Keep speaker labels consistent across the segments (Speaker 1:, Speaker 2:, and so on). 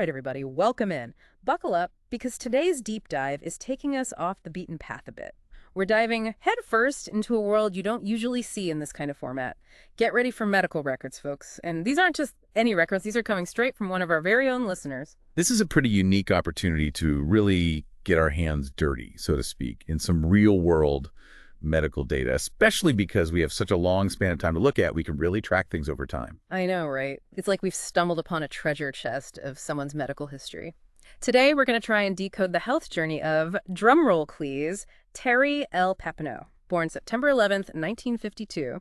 Speaker 1: right, everybody, welcome in. Buckle up, because today's deep dive is taking us off the beaten path a bit. We're diving headfirst into a world you don't usually see in this kind of format. Get ready for medical records, folks. And these aren't just any records, these are coming straight from one of our very own listeners.
Speaker 2: This is a pretty unique opportunity to really get our hands dirty, so to speak, in some real-world medical data, especially because we have such a long span of time to look at. We can really track things over time.
Speaker 1: I know, right? It's like we've stumbled upon a treasure chest of someone's medical history. Today, we're going to try and decode the health journey of, drumroll please, Terry L. Papineau, born September 11th, 1952.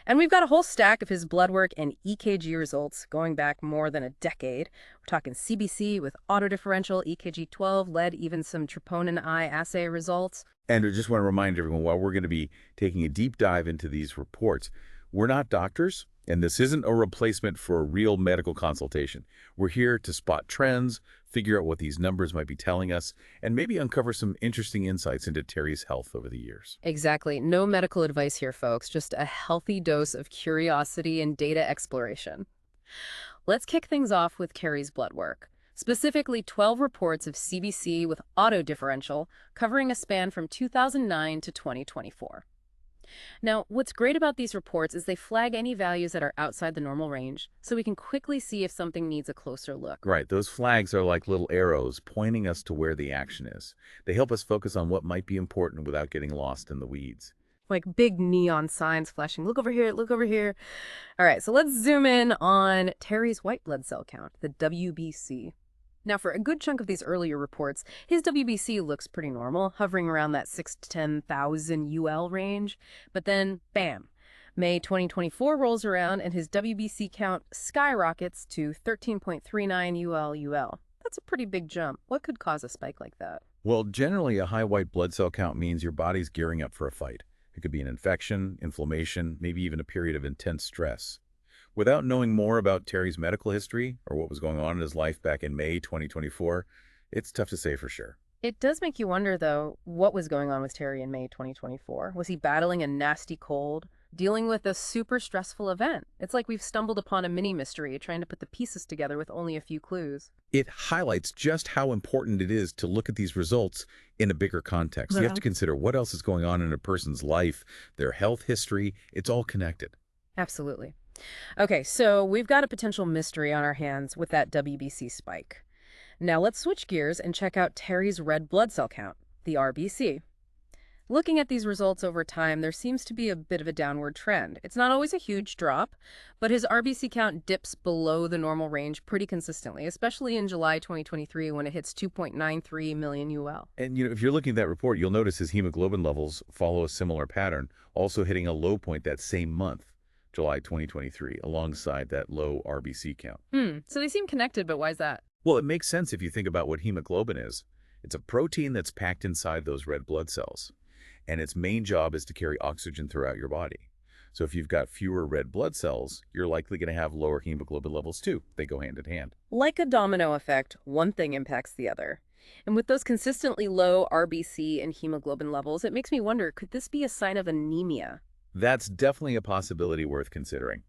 Speaker 1: And we've got a whole stack of his blood work and EKG results going back more than a decade. We're talking CBC with autodifferential EKG12, led even some troponin I assay results.
Speaker 2: And I just want to remind everyone, while we're going to be taking a deep dive into these reports, we're not doctors, and this isn't a replacement for a real medical consultation. We're here to spot trends, figure out what these numbers might be telling us, and maybe uncover some interesting insights into Terry's health over the years.
Speaker 1: Exactly. No medical advice here, folks. Just a healthy dose of curiosity and data exploration. Let's kick things off with Terry's blood work. Specifically 12 reports of CBC with autodifferential, covering a span from 2009 to 2024. Now, what's great about these reports is they flag any values that are outside the normal range, so we can quickly see if something needs a closer look.
Speaker 2: Right, those flags are like little arrows pointing us to where the action is. They help us focus on what might be important without getting lost in the weeds.
Speaker 1: Like big neon signs flashing, look over here, look over here. All right, so let's zoom in on Terry's white blood cell count, the WBC. Now, for a good chunk of these earlier reports, his WBC looks pretty normal, hovering around that 6 to 10,000 UL range. But then, bam, May 2024 rolls around and his WBC count skyrockets to 13.39 UL. That's a pretty big jump. What could cause a spike like that?
Speaker 2: Well, generally, a high white blood cell count means your body's gearing up for a fight. It could be an infection, inflammation, maybe even a period of intense stress. Without knowing more about Terry's medical history or what was going on in his life back in May 2024, it's tough to say for sure.
Speaker 1: It does make you wonder, though, what was going on with Terry in May 2024? Was he battling a nasty cold, dealing with a super stressful event? It's like we've stumbled upon a mini mystery, trying to put the pieces together with only a few clues.
Speaker 2: It highlights just how important it is to look at these results in a bigger context. You have to consider what else is going on in a person's life, their health history. It's all connected.
Speaker 1: Absolutely. Okay, so we've got a potential mystery on our hands with that WBC spike. Now let's switch gears and check out Terry's red blood cell count, the RBC. Looking at these results over time, there seems to be a bit of a downward trend. It's not always a huge drop, but his RBC count dips below the normal range pretty consistently, especially in July 2023 when it hits 2.93 million UL.
Speaker 2: And if you're looking at that report, you'll notice his hemoglobin levels follow a similar pattern, also hitting a low point that same month, July 2023, alongside that low RBC count.
Speaker 1: So they seem connected, but why is that?
Speaker 2: Well, it makes sense if you think about what hemoglobin is. It's a protein that's packed inside those red blood cells, and its main job is to carry oxygen throughout your body. So if you've got fewer red blood cells, you're likely going to have lower hemoglobin levels too. They go hand in hand.
Speaker 1: Like a domino effect, one thing impacts the other. And with those consistently low RBC and hemoglobin levels, it makes me wonder, could this be a sign of anemia?
Speaker 2: That's definitely a possibility worth considering.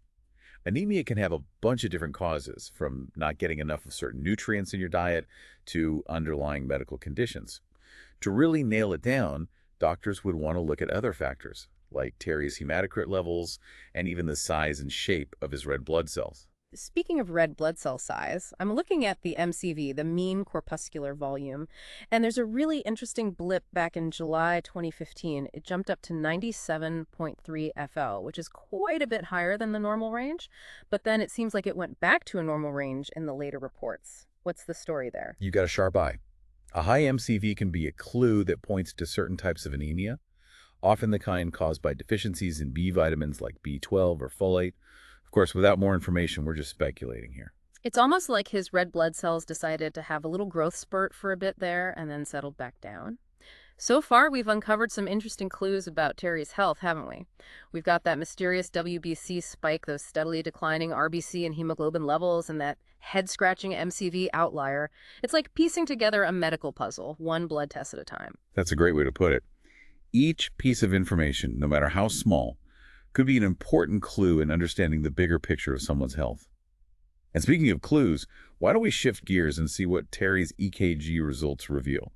Speaker 2: Anemia can have a bunch of different causes, from not getting enough of certain nutrients in your diet to underlying medical conditions. To really nail it down, doctors would want to look at other factors, like Terry's hematocrit levels and even the size and shape of his red blood cells.
Speaker 1: Speaking of red blood cell size, I'm looking at the MCV, the mean corpuscular volume, and there's a really interesting blip back in July 2015. It jumped up to 97.3 FL, which is quite a bit higher than the normal range, but then it seems like it went back to a normal range in the later reports. What's the story there?
Speaker 2: You got a sharp eye. A high MCV can be a clue that points to certain types of anemia, often the kind caused by deficiencies in B vitamins like B12 or folate. Of course, without more information, we're just speculating here.
Speaker 1: It's almost like his red blood cells decided to have a little growth spurt for a bit there and then settled back down. So far, we've uncovered some interesting clues about Terry's health, haven't we? We've got that mysterious WBC spike, those steadily declining RBC and hemoglobin levels, and that head-scratching MCV outlier. It's like piecing together a medical puzzle, one blood test at a time.
Speaker 2: That's a great way to put it. Each piece of information, no matter how small, could be an important clue in understanding the bigger picture of someone's health. And speaking of clues, why don't we shift gears and see what Terry's EKG results reveal?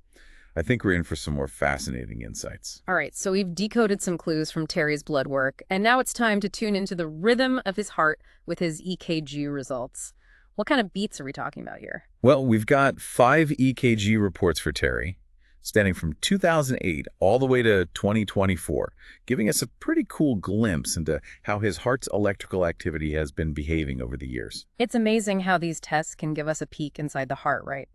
Speaker 2: I think we're in for some more fascinating insights.
Speaker 1: All right, so we've decoded some clues from Terry's blood work, and now it's time to tune into the rhythm of his heart with his EKG results. What kind of beats are we talking about here?
Speaker 2: Well, we've got 5 EKG reports for Terry, spanning from 2008 all the way to 2024, giving us a pretty cool glimpse into how his heart's electrical activity has been behaving over the years.
Speaker 1: It's amazing how these tests can give us a peek inside the heart, right?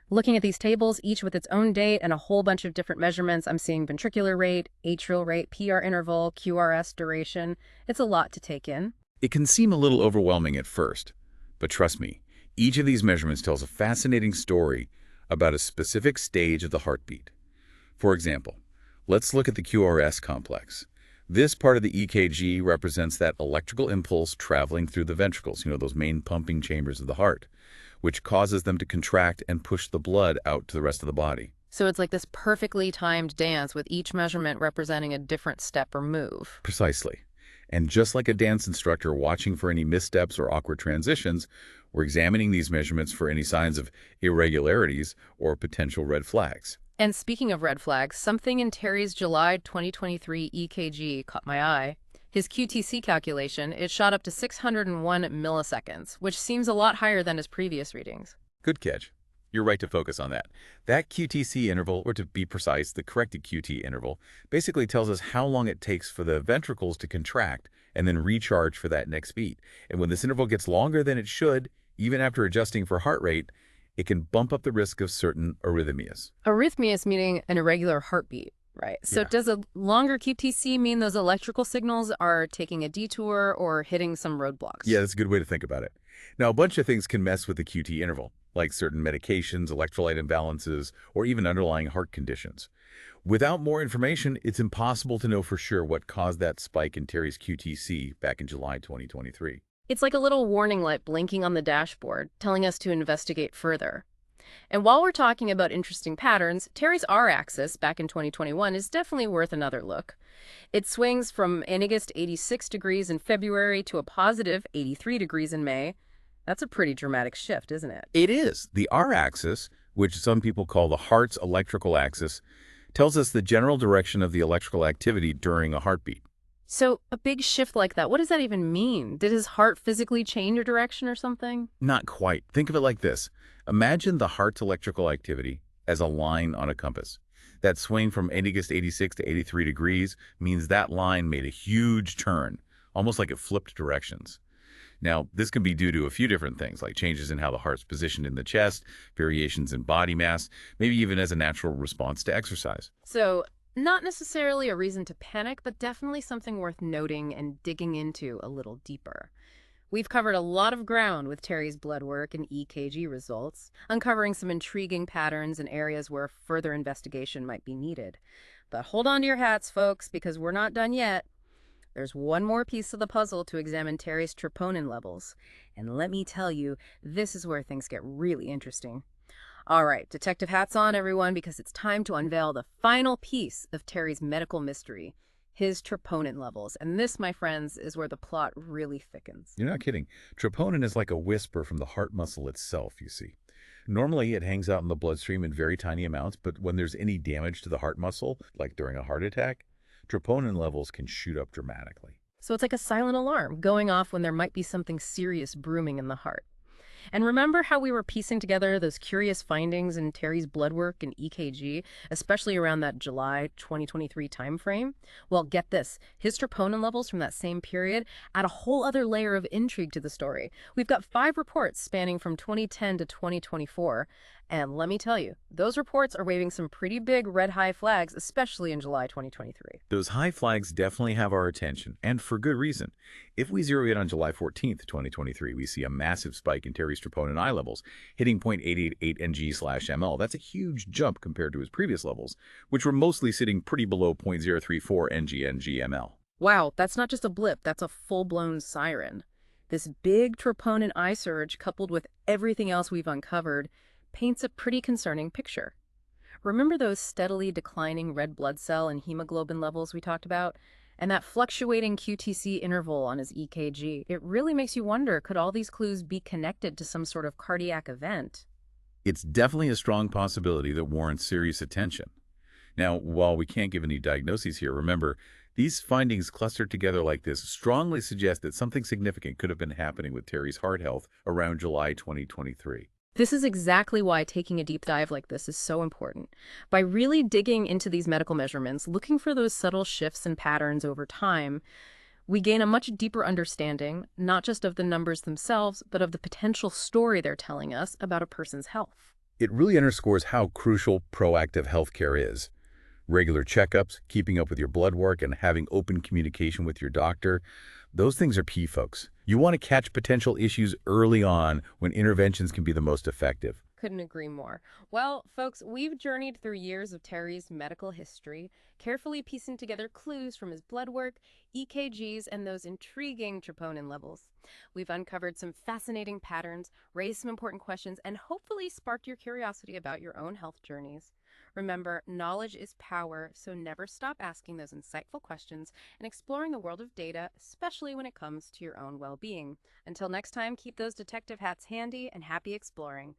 Speaker 1: Looking at these tables, each with its own date and a whole bunch of different measurements, I'm seeing ventricular rate, atrial rate, PR interval, QRS duration. It's a lot to take in.
Speaker 2: It can seem a little overwhelming at first, but trust me, each of these measurements tells a fascinating story about a specific stage of the heartbeat. For example, let's look at the QRS complex. This part of the EKG represents that electrical impulse traveling through the ventricles, those main pumping chambers of the heart, which causes them to contract and push the blood out to the rest of the body.
Speaker 1: So it's like this perfectly timed dance with each measurement representing a different step or move.
Speaker 2: Precisely. And just like a dance instructor watching for any missteps or awkward transitions, we're examining these measurements for any signs of irregularities or potential red flags.
Speaker 1: And speaking of red flags, something in Terry's July 2023 EKG caught my eye. His QTC calculation, it shot up to 601 milliseconds, which seems a lot higher than his previous readings.
Speaker 2: Good catch. You're right to focus on that. That QTC interval, or to be precise, the corrected QT interval, basically tells us how long it takes for the ventricles to contract and then recharge for that next beat. And when this interval gets longer than it should, even after adjusting for heart rate, it can bump up the risk of certain arrhythmias.
Speaker 1: Arrhythmias meaning an irregular heartbeat, right? So
Speaker 2: Yeah.
Speaker 1: does a longer QTC mean those electrical signals are taking a detour or hitting some roadblocks?
Speaker 2: Yeah, that's a good way to think about it. Now, a bunch of things can mess with the QT interval, like certain medications, electrolyte imbalances, or even underlying heart conditions. Without more information, it's impossible to know for sure what caused that spike in Terry's QTC back in July 2023.
Speaker 1: It's like a little warning light blinking on the dashboard, telling us to investigate further. And while we're talking about interesting patterns, Terry's R-axis back in 2021 is definitely worth another look. It swings from a negative 86 degrees in February to a positive 83 degrees in May. That's a pretty dramatic shift, isn't it?
Speaker 2: It is. The R-axis, which some people call the heart's electrical axis, tells us the general direction of the electrical activity during a heartbeat.
Speaker 1: So a big shift like that, what does that even mean? Did his heart physically change direction or something?
Speaker 2: Not quite. Think of it like this. Imagine the heart's electrical activity as a line on a compass. That swing from negative 86 to 83 degrees means that line made a huge turn, almost like it flipped directions. Now, this can be due to a few different things, like changes in how the heart's positioned in the chest, variations in body mass, maybe even as a natural response to exercise.
Speaker 1: So not necessarily a reason to panic, but definitely something worth noting and digging into a little deeper. We've covered a lot of ground with Terry's blood work and EKG results, uncovering some intriguing patterns and areas where further investigation might be needed. But hold on to your hats, folks, because we're not done yet. There's one more piece of the puzzle to examine Terry's troponin levels. And let me tell you, this is where things get really interesting. All right, detective hats on, everyone, because it's time to unveil the final piece of Terry's medical mystery, his troponin levels. And this, my friends, is where the plot really thickens.
Speaker 2: You're not kidding. Troponin is like a whisper from the heart muscle itself, you see. Normally, it hangs out in the bloodstream in very tiny amounts, but when there's any damage to the heart muscle, like during a heart attack, troponin levels can shoot up dramatically.
Speaker 1: So it's like a silent alarm going off when there might be something serious brewing in the heart. And remember how we were piecing together those curious findings in Terry's blood work and EKG, especially around that July 2023 timeframe? Well, get this. His troponin levels from that same period add a whole other layer of intrigue to the story. We've got 5 reports spanning from 2010 to 2024. And let me tell you, those reports are waving some pretty big red high flags, especially in July 2023.
Speaker 2: Those high flags definitely have our attention, and for good reason. If we zero in on July 14th, 2023, we see a massive spike in Terry's troponin I levels, hitting 0.888 ng/ml. That's a huge jump compared to his previous levels, which were mostly sitting pretty below 0.034 ng/ml.
Speaker 1: Wow, that's not just a blip, that's a full-blown siren. This big troponin I surge, coupled with everything else we've uncovered, paints a pretty concerning picture. Remember those steadily declining red blood cell and hemoglobin levels we talked about? And that fluctuating QTC interval on his EKG, it really makes you wonder, could all these clues be connected to some sort of cardiac event?
Speaker 2: It's definitely a strong possibility that warrants serious attention. Now, while we can't give any diagnoses here, remember, these findings clustered together like this strongly suggest that something significant could have been happening with Terry's heart health around July 2023.
Speaker 1: This is exactly why taking a deep dive like this is so important. By really digging into these medical measurements, looking for those subtle shifts and patterns over time, we gain a much deeper understanding, not just of the numbers themselves, but of the potential story they're telling us about a person's health.
Speaker 2: It really underscores how crucial proactive healthcare is. Regular checkups, keeping up with your blood work, and having open communication with your doctor, those things are key, folks. You want to catch potential issues early on when interventions can be the most effective.
Speaker 1: Couldn't agree more. Well, folks, we've journeyed through years of Terry's medical history, carefully piecing together clues from his blood work, EKGs, and those intriguing troponin levels. We've uncovered some fascinating patterns, raised some important questions, and hopefully sparked your curiosity about your own health journeys. Remember, knowledge is power, so never stop asking those insightful questions and exploring the world of data, especially when it comes to your own well-being. Until next time, keep those detective hats handy and happy exploring.